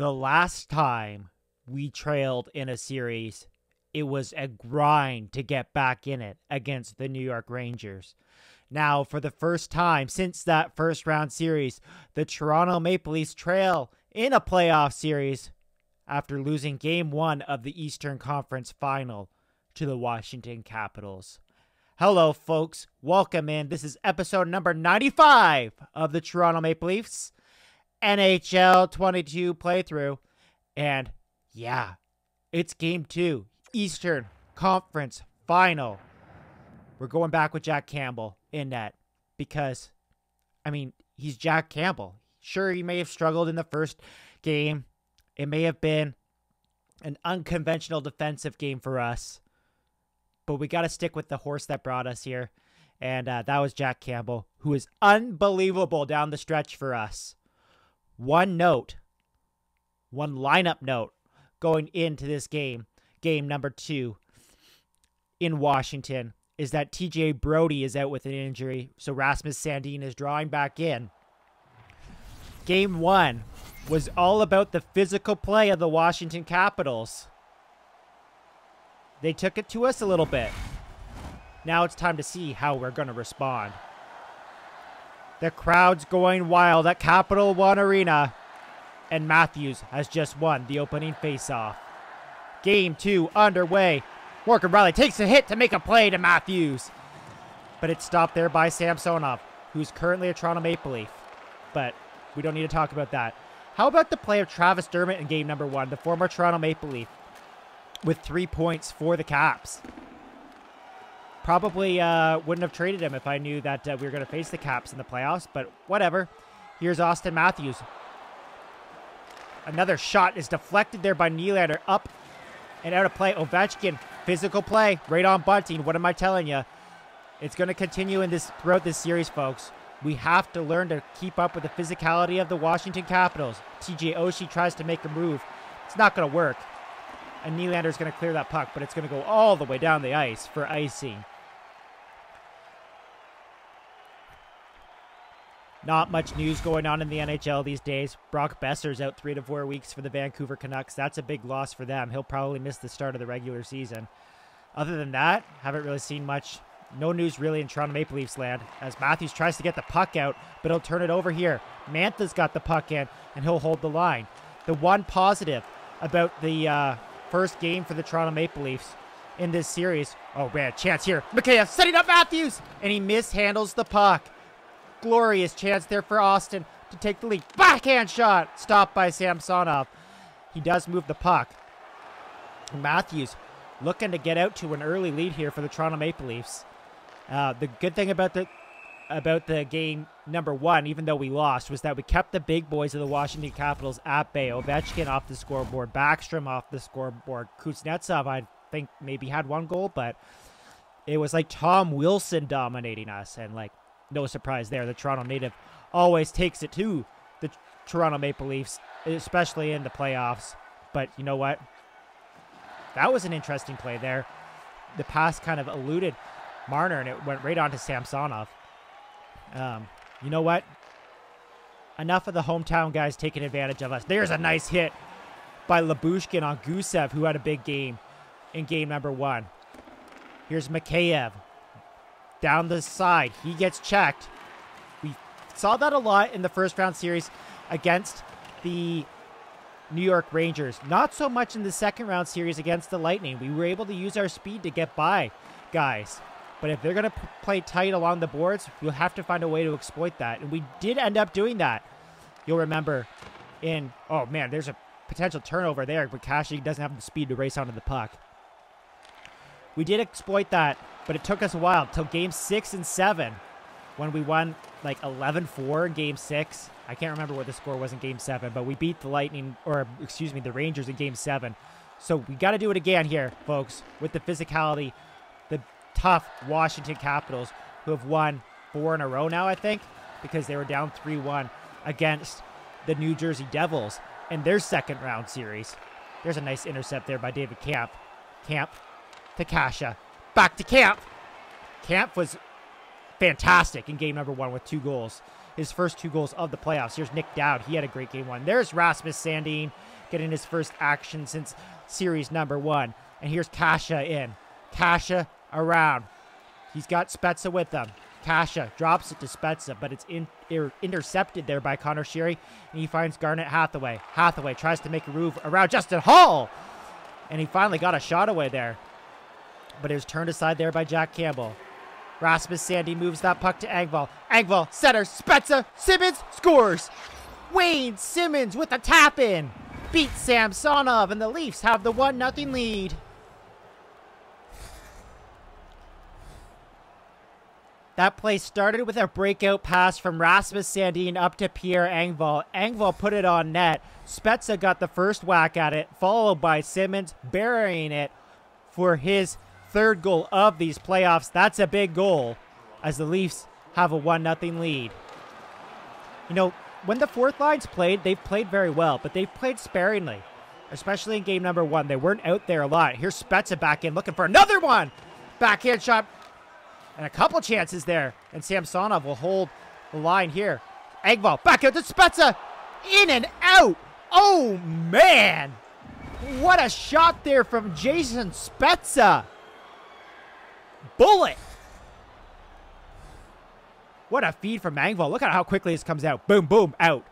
The last time we trailed in a series, it was a grind to get back in it against the New York Rangers. Now, for the first time since that first round series, the Toronto Maple Leafs trail in a playoff series after losing Game 1 of the Eastern Conference Final to the Washington Capitals. Hello, folks. Welcome in. This is episode number 95 of the Toronto Maple Leafs NHL 22 playthrough. And yeah, it's Game 2, Eastern Conference Final. We're going back with Jack Campbell in net because, he's Jack Campbell. Sure, he may have struggled in the first game. It may have been an unconventional defensive game for us. But we got to stick with the horse that brought us here. And that was Jack Campbell, who is unbelievable down the stretch for us. One lineup note going into this game, game number 2 in Washington, is that TJ Brodie is out with an injury. So Rasmus Sandin is drawing back in. Game 1 was all about the physical play of the Washington Capitals. They took it to us a little bit. Now it's time to see how we're going to respond. The crowd's going wild at Capital One Arena. And Matthews has just won the opening faceoff. Game 2 underway. Morgan Reilly takes a hit to make a play to Matthews. But it's stopped there by Samsonov, who's currently a Toronto Maple Leaf. But we don't need to talk about that. How about the play of Travis Dermott in game number 1, the former Toronto Maple Leaf, with 3 points for the Caps? Probably wouldn't have traded him if I knew that we were going to face the Caps in the playoffs, but whatever. Here's Austin Matthews. Another shot is deflected there by Nylander, up and out of play. Ovechkin, physical play, right on Bunting. What am I telling you? It's going to continue throughout this series, folks. We have to learn to keep up with the physicality of the Washington Capitals. TJ Oshie tries to make a move. It's not going to work. And Nylander's going to clear that puck, but it's going to go all the way down the ice for icing. Not much news going on in the NHL these days. Brock Besser's out 3 to 4 weeks for the Vancouver Canucks. That's a big loss for them. He'll probably miss the start of the regular season. Other than that, haven't really seen much. No news really in Toronto Maple Leafs land, as Matthews tries to get the puck out, but he'll turn it over here. Mantha's got the puck in, and he'll hold the line. The one positive about the first game for the Toronto Maple Leafs in this series. Oh, man, chance here. Mikheyev setting up Matthews, and he mishandles the puck. Glorious chance there for Austin to take the lead. Backhand shot, stopped by Samsonov. He does move the puck. Matthews looking to get out to an early lead here for the Toronto Maple Leafs. The good thing about the game number 1, even though we lost, was that we kept the big boys of the Washington Capitals at bay. Ovechkin off the scoreboard, Backstrom off the scoreboard. Kuznetsov, I think, maybe had 1 goal, but it was like Tom Wilson dominating us, and no surprise there. The Toronto native always takes it to the Toronto Maple Leafs, especially in the playoffs. But you know what? That was an interesting play there. The pass kind of eluded Marner, and it went right on to Samsonov. You know what? Enough of the hometown guys taking advantage of us. There's a nice hit by Lyubushkin on Gusev, who had a big game in game number 1. Here's Mikheyev. Down the side. He gets checked. We saw that a lot in the first round series against the New York Rangers. Not so much in the second round series against the Lightning. We were able to use our speed to get by guys. But if they're going to play tight along the boards, we'll have to find a way to exploit that. And we did end up doing that. You'll remember oh man, there's a potential turnover there, but Kashy doesn't have the speed to race onto the puck. We did exploit that, but it took us a while till game 6 and 7 when we won 11-4 in game 6. I can't remember what the score was in game 7, but we beat the the Rangers in game 7. So we got to do it again here, folks, with the physicality, the tough Washington Capitals, who have won 4 in a row now, I think, because they were down 3-1 against the New Jersey Devils in their second round series. There's a nice intercept there by David Kampf. Kampf to Kasha. Back to Kampf. Kampf was fantastic in game number 1 with 2 goals. his first 2 goals of the playoffs. Here's Nick Dowd. He had a great game 1. There's Rasmus Sandin getting his first action since series number 1. And here's Kasha in. Kasha around. He's got Spezza with him. Kasha drops it to Spezza, but it's intercepted there by Connor Sheary, and he finds Garnet Hathaway. Hathaway tries to make a move around Justin Hall, and he finally got a shot away there. But it was turned aside there by Jack Campbell. Rasmus Sandin moves that puck to Engvall. Engvall, center, Spezza, Simmons, scores! Wayne Simmons with a tap-in! Beats Samsonov, and the Leafs have the 1-0 lead. That play started with a breakout pass from Rasmus Sandin up to Pierre Engvall. Engvall put it on net. Spezza got the first whack at it, followed by Simmons burying it for his 3rd goal of these playoffs. That's a big goal as the Leafs have a 1-0 lead. You know, when the 4th line's played, they've played very well, but they've played sparingly, especially in game number 1. They weren't out there a lot. Here's Spezza back in looking for another one. Backhand shot. And a couple chances there. And Samsonov will hold the line here. Engvall back out to Spezza. In and out. Oh, man. What a shot there from Jason Spezza. Bullet. What a feed from Engvall. Look at how quickly this comes out. Boom, boom, out.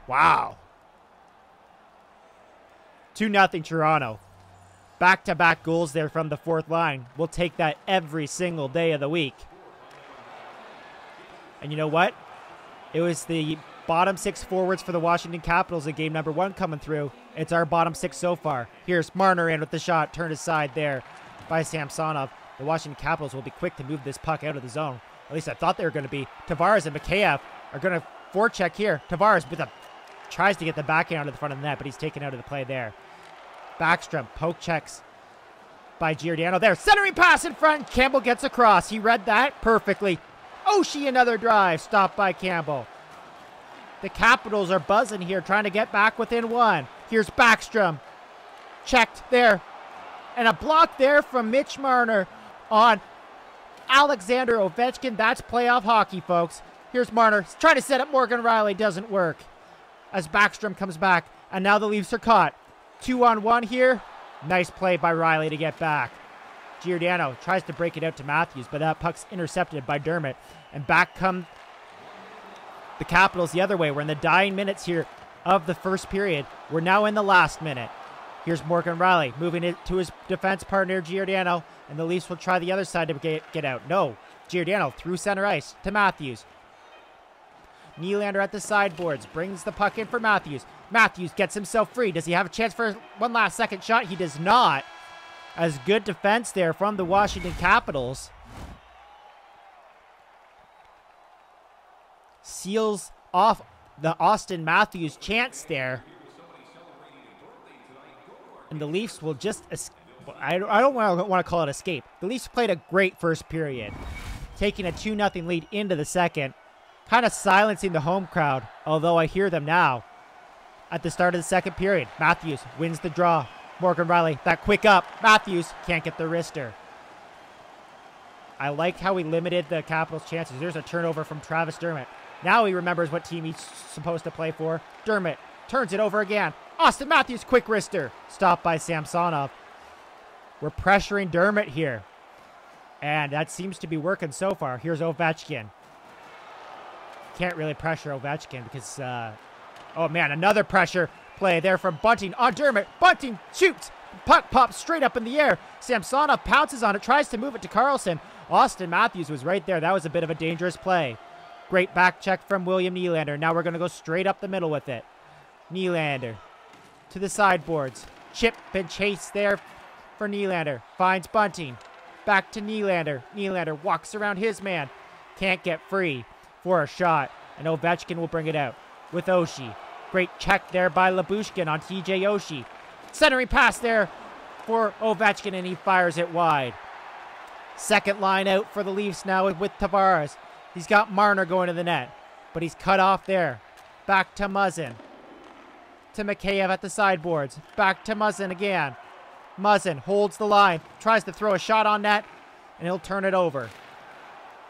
Wow. 2-0 Toronto. Back-to-back goals there from the 4th line. We'll take that every single day of the week. And you know what? It was the bottom 6 forwards for the Washington Capitals in game number 1 coming through. It's our bottom 6 so far. Here's Marner in with the shot, turned aside there by Samsonov. The Washington Capitals will be quick to move this puck out of the zone. At least I thought they were going to be. Tavares and Mikheyev are going to forecheck here. Tavares tries to get the backhand out of the front of the net, but he's taken out of the play there. Backstrom, poke checks by Giordano there. Centering pass in front. Campbell gets across. He read that perfectly. Oshie, another drive. Stopped by Campbell. The Capitals are buzzing here, trying to get back within 1. Here's Backstrom. Checked there. And a block there from Mitch Marner on Alexander Ovechkin. That's playoff hockey, folks. Here's Marner. He's trying to set up Morgan Reilly. Doesn't work. As Backstrom comes back. And now the Leafs are caught. 2-on-1 here. Nice play by Reilly to get back. Giordano tries to break it out to Matthews, but that puck's intercepted by Dermott. And back come the Capitals the other way. We're in the dying minutes here of the first period. We're now in the last minute. Here's Morgan Reilly moving it to his defense partner, Giordano. And the Leafs will try the other side to get out. No. Giordano through center ice to Matthews. Nylander at the sideboards, brings the puck in for Matthews. Matthews gets himself free. Does he have a chance for one last second shot? He does not. As good defense there from the Washington Capitals. Seals off the Austin Matthews chance there. And the Leafs will just, I don't want to call it escape. The Leafs played a great first period, taking a 2-0 lead into the second. Kind of silencing the home crowd, although I hear them now. At the start of the second period, Matthews wins the draw. Morgan Reilly, that quick up. Matthews can't get the wrister. I like how he limited the Capitals' chances. There's a turnover from Travis Dermott. Now he remembers what team he's supposed to play for. Dermott turns it over again. Austin Matthews, quick wrister. Stopped by Samsonov. We're pressuring Dermott here. And that seems to be working so far. Here's Ovechkin. Can't really pressure Ovechkin because, oh man, another pressure play there from Bunting on Dermott. Bunting shoots. Puck pops straight up in the air. Samsonov pounces on it, tries to move it to Karlsson. Austin Matthews was right there. That was a bit of a dangerous play. Great back check from William Nylander. Now we're going to go straight up the middle with it. Nylander to the sideboards. Chip and chase there for Nylander. Finds Bunting. Back to Nylander. Nylander walks around his man. Can't get free for a shot, and Ovechkin will bring it out with Oshie. Great check there by Lyubushkin on TJ Oshie. Centering pass there for Ovechkin, and he fires it wide. Second line out for the Leafs now with Tavares. He's got Marner going to the net, but he's cut off there. Back to Muzzin. To Mikheyev at the sideboards. Back to Muzzin again. Muzzin holds the line, tries to throw a shot on net, and he'll turn it over.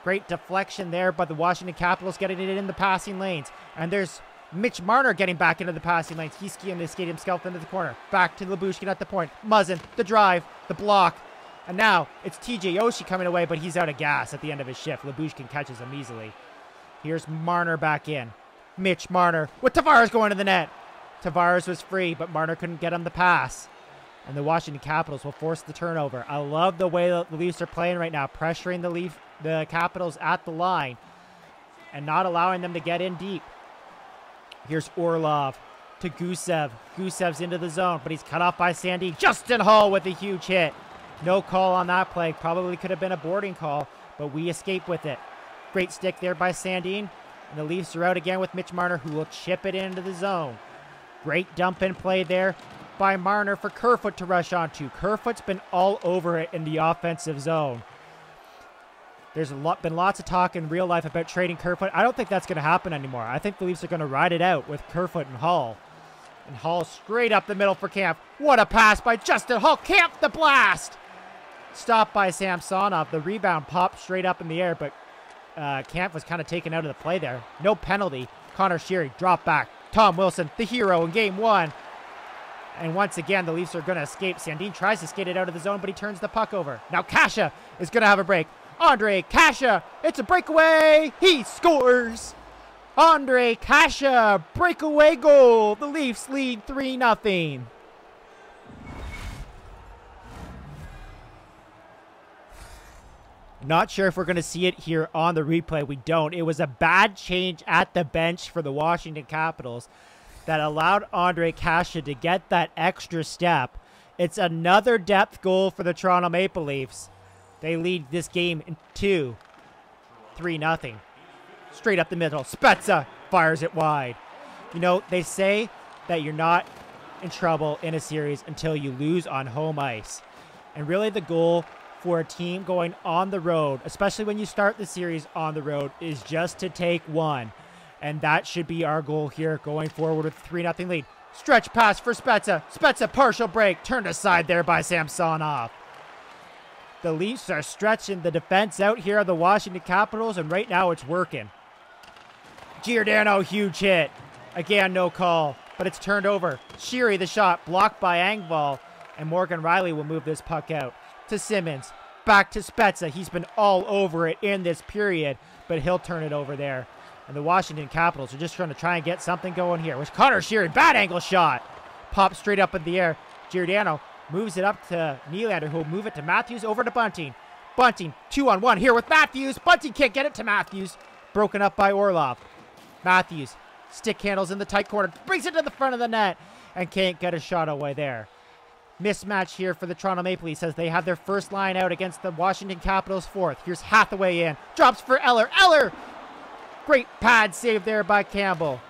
Great deflection there, but the Washington Capitals getting it in the passing lanes. And there's Mitch Marner getting back into the passing lanes. He's skiing himself into the corner. Back to Lyubushkin at the point. Muzzin, the drive, the block. And now it's TJ Oshie coming away, but he's out of gas at the end of his shift. Lyubushkin catches him easily. Here's Marner back in. Mitch Marner with Tavares going to the net. Tavares was free, but Marner couldn't get him the pass. And the Washington Capitals will force the turnover. I love the way the Leafs are playing right now, pressuring the Capitals at the line and not allowing them to get in deep. Here's Orlov to Gusev. Gusev's into the zone, but he's cut off by Sandin. Justin Holl with a huge hit. No call on that play. Probably could have been a boarding call, but we escape with it. Great stick there by Sandin. And the Leafs are out again with Mitch Marner, who will chip it into the zone. Great dump in play there by Marner for Kerfoot to rush onto. Kerfoot's been all over it in the offensive zone. There's been lots of talk in real life about trading Kerfoot. I don't think that's going to happen anymore. I think the Leafs are going to ride it out with Kerfoot and Hall. And Hall straight up the middle for Kampf. What a pass by Justin Hall. Kampf the blast. Stopped by Samsonov. The rebound popped straight up in the air, but Kampf was kind of taken out of the play there. No penalty. Connor Sheary drop back. Tom Wilson, the hero in game one. And once again, the Leafs are going to escape. Sandin tries to skate it out of the zone, but he turns the puck over. Now Kasha is going to have a break. Andre Kasha, it's a breakaway. He scores. Andre Kasha, breakaway goal. The Leafs lead 3-0. Not sure if we're going to see it here on the replay. We don't. It was a bad change at the bench for the Washington Capitals that allowed Andre Kasha to get that extra step. It's another depth goal for the Toronto Maple Leafs. They lead this game in 3-0. Straight up the middle. Spezza fires it wide. You know, they say that you're not in trouble in a series until you lose on home ice. And really the goal for a team going on the road, especially when you start the series on the road, is just to take one. And that should be our goal here going forward with a 3-0 lead. Stretch pass for Spezza. Spezza partial break. Turned aside there by Samsonov. The Leafs are stretching the defense out here of the Washington Capitals, and right now it's working. Giordano, huge hit. Again, no call, but it's turned over. Sheary, the shot, blocked by Engvall, and Morgan Reilly will move this puck out to Simmons. Back to Spezza. He's been all over it in this period, but he'll turn it over there. And the Washington Capitals are just trying to try and get something going here. With Connor Sheary, bad angle shot. Pops straight up in the air. Giordano moves it up to Nylander, who will move it to Matthews, over to Bunting. Bunting, 2-on-1 here with Matthews. Bunting can't get it to Matthews. Broken up by Orlov. Matthews, stick handles in the tight corner. Brings it to the front of the net and can't get a shot away there. Mismatch here for the Toronto Maple Leafs as they have their first line out against the Washington Capitals fourth. Here's Hathaway in. Drops for Eller. Eller! Great pad save there by Campbell.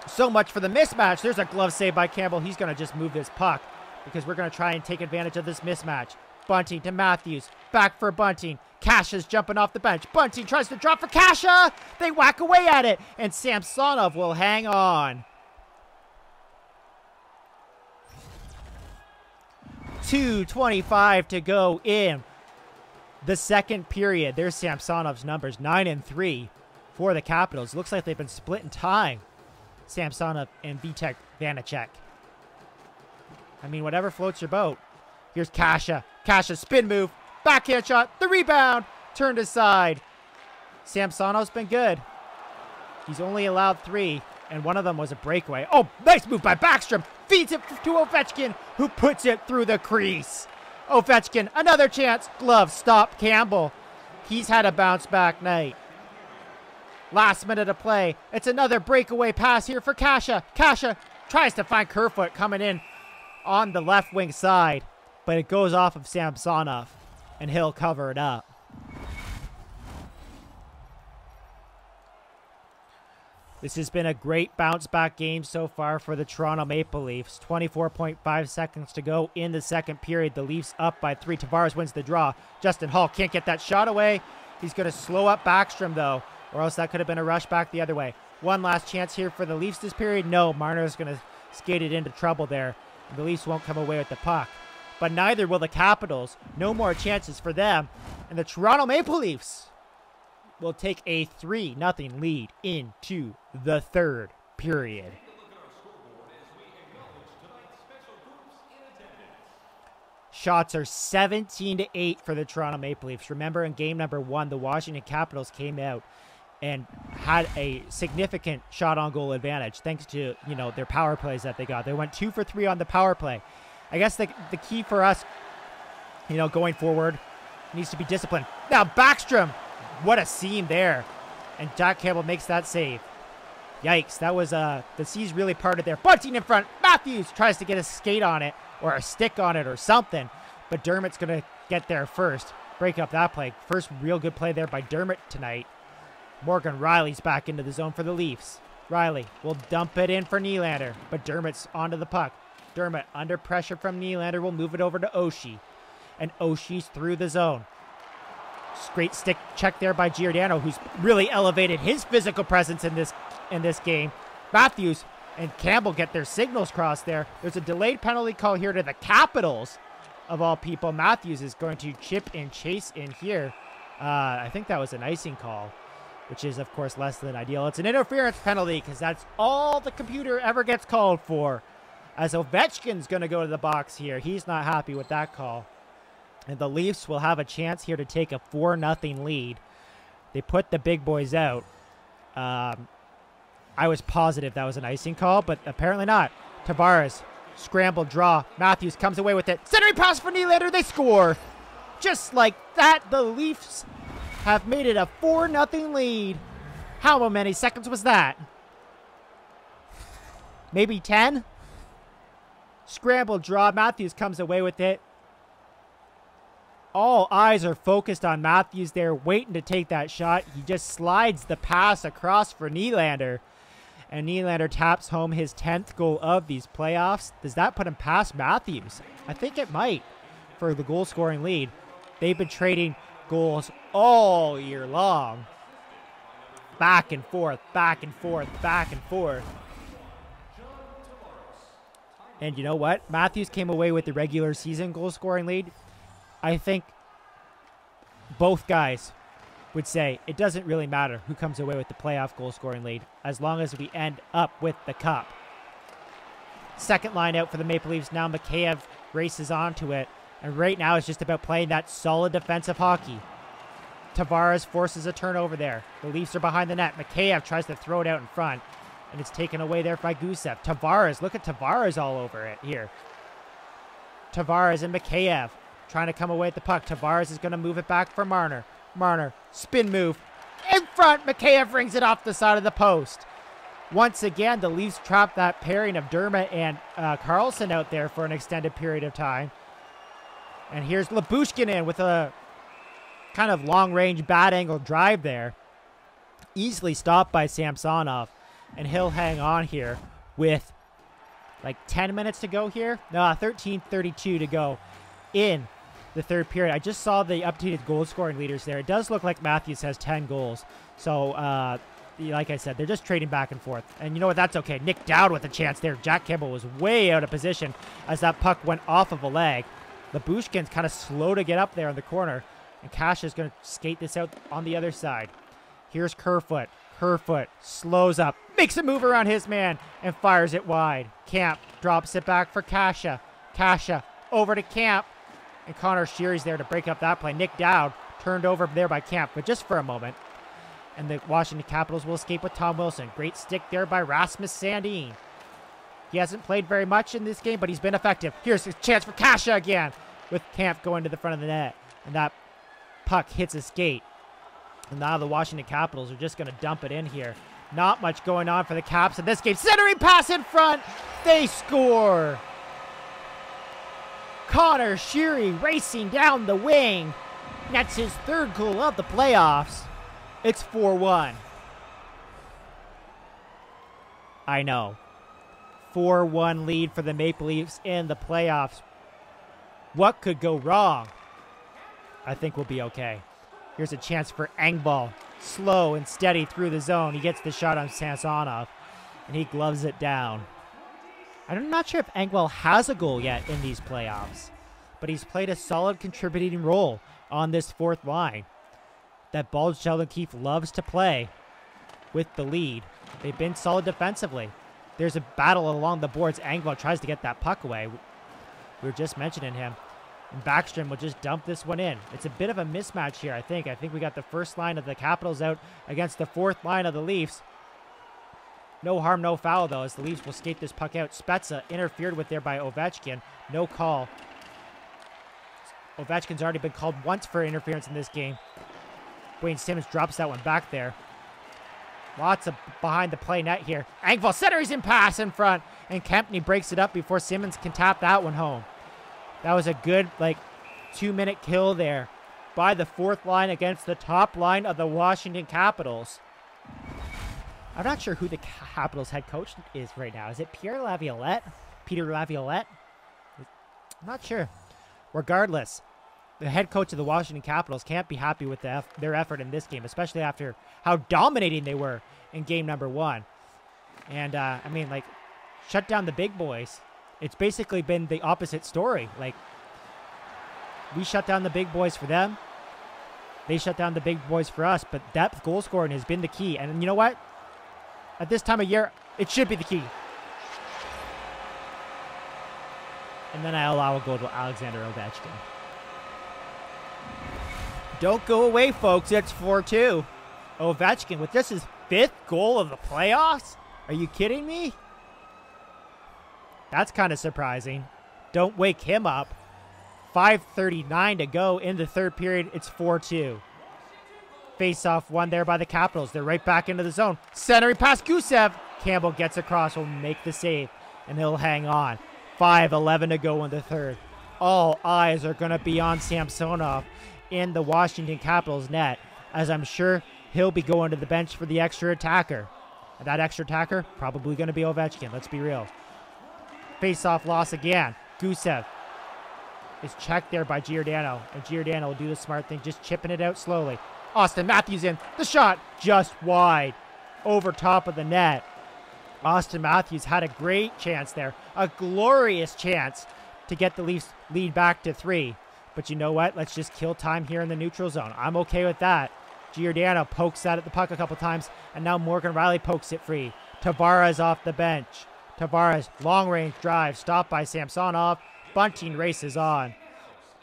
So much for the mismatch. There's a glove save by Campbell. He's going to just move this puck because we're going to try and take advantage of this mismatch. Bunting to Matthews. Back for Bunting. Kasha's jumping off the bench. Bunting tries to drop for Kasha. They whack away at it. And Samsonov will hang on. 2:25 to go in the second period. There's Samsonov's numbers. 9 and 3 for the Capitals. Looks like they've been split in time. Samsonov and Vitek Vanacek. I mean, whatever floats your boat. Here's Kasha. Kasha spin move. Backhand shot. The rebound. Turned aside. Samsonov's been good. He's only allowed 3, and one of them was a breakaway. Oh, nice move by Backstrom. Feeds it to Ovechkin, who puts it through the crease. Ovechkin, another chance. Glove stop Campbell. He's had a bounce back night. Last minute of play. It's another breakaway pass here for Kasha. Kasha tries to find Kerfoot coming in on the left wing side, but it goes off of Samsonov, and he'll cover it up. This has been a great bounce-back game so far for the Toronto Maple Leafs. 24.5 seconds to go in the second period. The Leafs up by 3. Tavares wins the draw. Justin Hall can't get that shot away. He's going to slow up Backstrom, though, or else that could have been a rush back the other way. One last chance here for the Leafs this period. No, Marner's going to skate it into trouble there. And the Leafs won't come away with the puck. But neither will the Capitals. No more chances for them. And the Toronto Maple Leafs will take a 3-0 lead into the third period. Shots are 17-8 for the Toronto Maple Leafs. Remember, in game number 1, the Washington Capitals came out and had a significant shot on goal advantage thanks to, their power plays that they got. They went 2 for 3 on the power play. I guess the key for us, going forward, needs to be discipline. Now Backstrom, what a seam there. And Jack Campbell makes that save. Yikes, that was, the seas really parted there. Bunting in front, Matthews tries to get a skate on it, or a stick on it or something. But Dermott's going to get there first. Break up that play. First real good play there by Dermott tonight. Morgan Reilly's back into the zone for the Leafs. Reilly will dump it in for Nylander. But Dermott's onto the puck. Dermott under pressure from Nylander will move it over to Oshie. And Oshie's through the zone. Great stick check there by Giordano, who's really elevated his physical presence in this game. Matthews and Campbell get their signals crossed there. There's a delayed penalty call here to the Capitals, of all people. Matthews is going to chip and chase in here. I think that was an icing call, which is, of course, less than ideal. It's an interference penalty because that's all the computer ever gets called for. As Ovechkin's going to go to the box here. He's not happy with that call. And the Leafs will have a chance here to take a 4-0 lead. They put the big boys out. I was positive that was an icing call, but apparently not. Tavares, scramble, draw. Matthews comes away with it. Centering pass for Nylander. They score. Just like that, the Leafs have made it a 4-0 lead. How many seconds was that? Maybe 10? Scramble, draw. Matthews comes away with it. All eyes are focused on Matthews there, waiting to take that shot. He just slides the pass across for Nylander. And Nylander taps home his 10th goal of these playoffs. Does that put him past Matthews? I think it might for the goal-scoring lead. They've been trading goals all year long. Back and forth, back and forth, back and forth. And you know what? Matthews came away with the regular season goal-scoring lead. I think both guys would say it doesn't really matter who comes away with the playoff goal-scoring lead as long as we end up with the cup. Second line out for the Maple Leafs. Now Mikheyev races onto it. And right now it's just about playing that solid defensive hockey. Tavares forces a turnover there. The Leafs are behind the net. Mikheyev tries to throw it out in front. And it's taken away there by Gusev. Tavares, look at Tavares all over it here. Tavares and Mikheyev trying to come away at the puck. Tavares is going to move it back for Marner. Marner, spin move. In front, Mikheyev rings it off the side of the post. Once again, the Leafs trapped that pairing of Dermott and Karlsson out there for an extended period of time. And here's Lyubushkin in with a kind of long-range, bad-angle drive there. Easily stopped by Samsonov. And he'll hang on here with like 10 minutes to go here. No, 13:32 to go in the third period. I just saw the updated goal-scoring leaders there. It does look like Matthews has 10 goals. So, like I said, they're just trading back and forth. And you know what? That's okay. Nick Dowd with a chance there. Jack Campbell was way out of position as that puck went off of a leg. Lyubushkin's kind of slow to get up there in the corner. And Cash is going to skate this out on the other side. Here's Kerfoot. Kerfoot slows up, makes a move around his man, and fires it wide. Camp drops it back for Kasha. Kasha over to Camp. And Connor Sheary's there to break up that play. Nick Dowd turned over there by Camp, but just for a moment. And the Washington Capitals will escape with Tom Wilson. Great stick there by Rasmus Sandin. He hasn't played very much in this game, but he's been effective. Here's a chance for Kasha again, with Camp going to the front of the net. And that puck hits a skate. And now the Washington Capitals are just going to dump it in here. Not much going on for the Caps in this game. Centering pass in front. They score. Connor Sheary racing down the wing. That's his third goal of the playoffs. It's 4-1. I know. 4-1 lead for the Maple Leafs in the playoffs. What could go wrong? I think we'll be okay. Here's a chance for Engvall. Slow and steady through the zone. He gets the shot on Samsonov, and he gloves it down. I'm not sure if Engvall has a goal yet in these playoffs, but he's played a solid contributing role on this fourth line. that Bald Sheldon Keefe loves to play with the lead. They've been solid defensively. There's a battle along the boards. Engvall tries to get that puck away. We were just mentioning him. And Backstrom will just dump this one in. It's a bit of a mismatch here, I think. I think we got the first line of the Capitals out against the fourth line of the Leafs. No harm, no foul, though, as the Leafs will skate this puck out. Spezza interfered with there by Ovechkin. No call. Ovechkin's already been called once for interference in this game. Wayne Simmons drops that one back there. Lots of behind the play net here. Engvall centers in pass in front, and Kempney breaks it up before Simmons can tap that one home. That was a good, 2-minute kill there by the fourth line against the top line of the Washington Capitals. I'm not sure who the Capitals head coach is right now. Is it Pierre Laviolette? Peter Laviolette? I'm not sure. Regardless, the head coach of the Washington Capitals can't be happy with their effort in this game, especially after how dominating they were in game number 1. And, shut down the big boys. It's basically been the opposite story. We shut down the big boys for them. They shut down the big boys for us, but depth goal scoring has been the key. And you know what? At this time of year, it should be the key. And then I allow a goal to Alexander Ovechkin. Don't go away, folks. It's 4-2. Ovechkin with just his 5th goal of the playoffs? Are you kidding me? That's kind of surprising. Don't wake him up. 5:39 to go in the third period. It's 4-2. Face-off won there by the Capitals. They're right back into the zone. Centering past Gusev. Campbell gets across, will make the save, and he'll hang on. 5:11 to go in the third. All eyes are going to be on Samsonov in the Washington Capitals net, as I'm sure he'll be going to the bench for the extra attacker. And that extra attacker, probably going to be Ovechkin. Let's be real. Face-off loss again. Gusev is checked there by Giordano, and Giordano will do the smart thing, just chipping it out slowly. Austin Matthews in. The shot just wide over top of the net. Austin Matthews had a great chance there, a glorious chance to get the Leafs lead back to 3. But you know what? Let's just kill time here in the neutral zone. I'm okay with that. Giordano pokes that at the puck a couple times, and now Morgan Reilly pokes it free. Tavares off the bench. Tavares, long-range drive, stopped by Samsonov. Bunting races on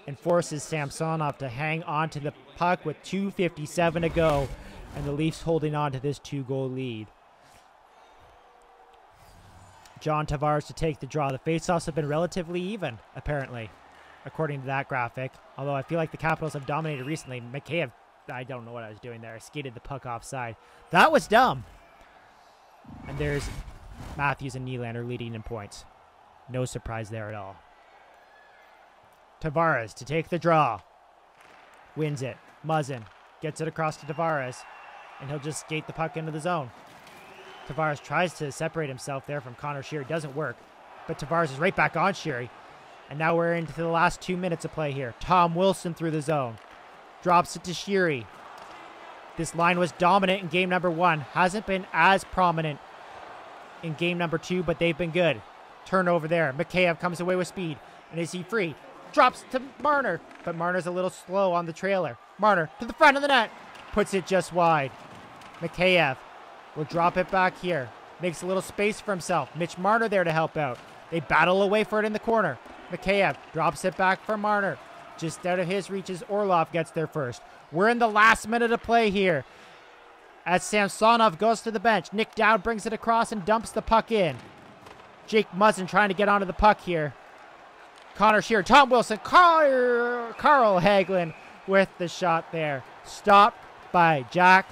and forces Samsonov to hang on to the puck with 2:57 to go, and the Leafs holding on to this 2-goal lead. John Tavares to take the draw. The faceoffs have been relatively even, apparently, according to that graphic. Although I feel like the Capitals have dominated recently. Mikheyev, I don't know what I was doing there. I skated the puck offside. That was dumb. And there's Matthews and Nylander leading in points. No surprise there at all. Tavares to take the draw. Wins it. Muzzin gets it across to Tavares, and he'll just skate the puck into the zone. Tavares tries to separate himself there from Connor Sheary. Doesn't work. But Tavares is right back on Sheary. And now we're into the last 2 minutes of play here. Tom Wilson through the zone. Drops it to Sheary. This line was dominant in game number 1. Hasn't been as prominent in game number 2, but they've been good. Turnover there. Mikheyev comes away with speed. And is he free? Drops to Marner. But Marner's a little slow on the trailer. Marner to the front of the net. Puts it just wide. Mikheyev will drop it back here. Makes a little space for himself. Mitch Marner there to help out. They battle away for it in the corner. Mikheyev drops it back for Marner. Just out of his reach as Orlov gets there first. We're in the last minute of play here, as Samsonov goes to the bench. Nick Dowd brings it across and dumps the puck in. Jake Muzzin trying to get onto the puck here. Connor Shearer, Tom Wilson, Carl Hagelin with the shot there. Stopped by Jack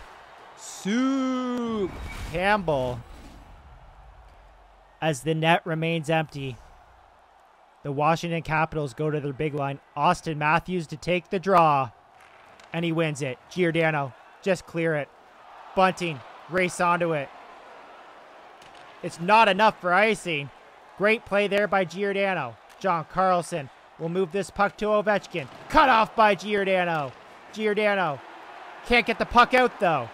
Soup Campbell. As the net remains empty, the Washington Capitals go to their big line. Austin Matthews to take the draw, and he wins it. Giordano, just clear it. Bunting, race onto it. It's not enough for icing. Great play there by Giordano. John Carlson will move this puck to Ovechkin. Cut off by Giordano. Giordano can't get the puck out, though.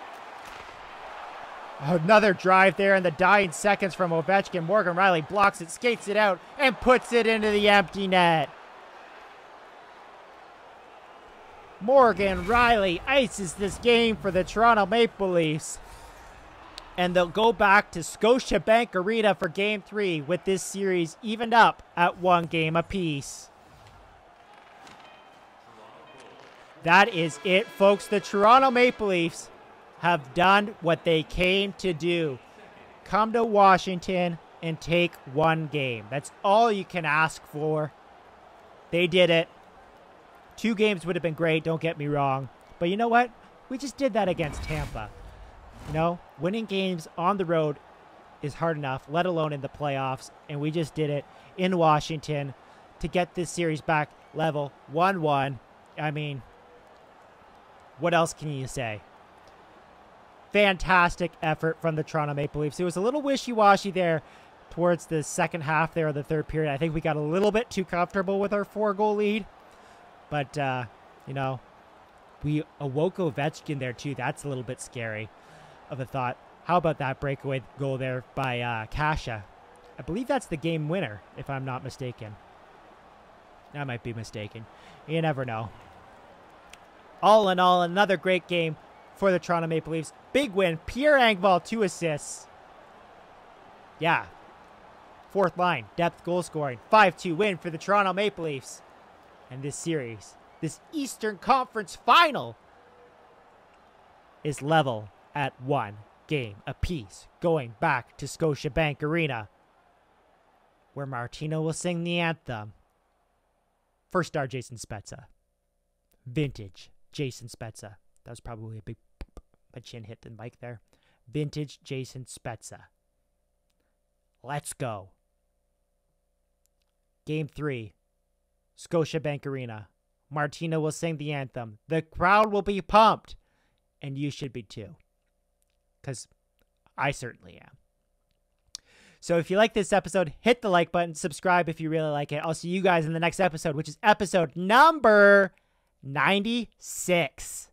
Another drive there in the dying seconds from Ovechkin. Morgan Reilly blocks it, skates it out, and puts it into the empty net. Morgan Reilly ices this game for the Toronto Maple Leafs. And they'll go back to Scotiabank Arena for Game 3 with this series evened up at 1 game apiece. That is it, folks. The Toronto Maple Leafs have done what they came to do. Come to Washington and take 1 game. That's all you can ask for. They did it. 2 games would have been great, don't get me wrong. But you know what? We just did that against Tampa. You know, winning games on the road is hard enough, let alone in the playoffs. And we just did it in Washington to get this series back level 1-1. I mean, what else can you say? Fantastic effort from the Toronto Maple Leafs. It was a little wishy-washy there towards the second half there of the third period. I think we got a little bit too comfortable with our 4-goal lead. But, you know, we awoke Ovechkin there too. That's a little bit scary of a thought. How about that breakaway goal there by Kasha? I believe that's the game winner, if I'm not mistaken. I might be mistaken. You never know. All in all, another great game for the Toronto Maple Leafs. Big win. Pierre Engvall, 2 assists. Yeah. 4th line, depth goal scoring. 5-2 win for the Toronto Maple Leafs. And this series, this Eastern Conference final, is level at 1 game apiece, going back to Scotiabank Arena, where Martino will sing the anthem. First star, Jason Spezza. Vintage Jason Spezza. That was probably a big my chin hit the mic there. Vintage Jason Spezza. Let's go. Game 3. Scotiabank Arena. Martino will sing the anthem. The crowd will be pumped. And you should be too. Because I certainly am. So if you like this episode, hit the like button. Subscribe if you really like it. I'll see you guys in the next episode, which is episode number 96.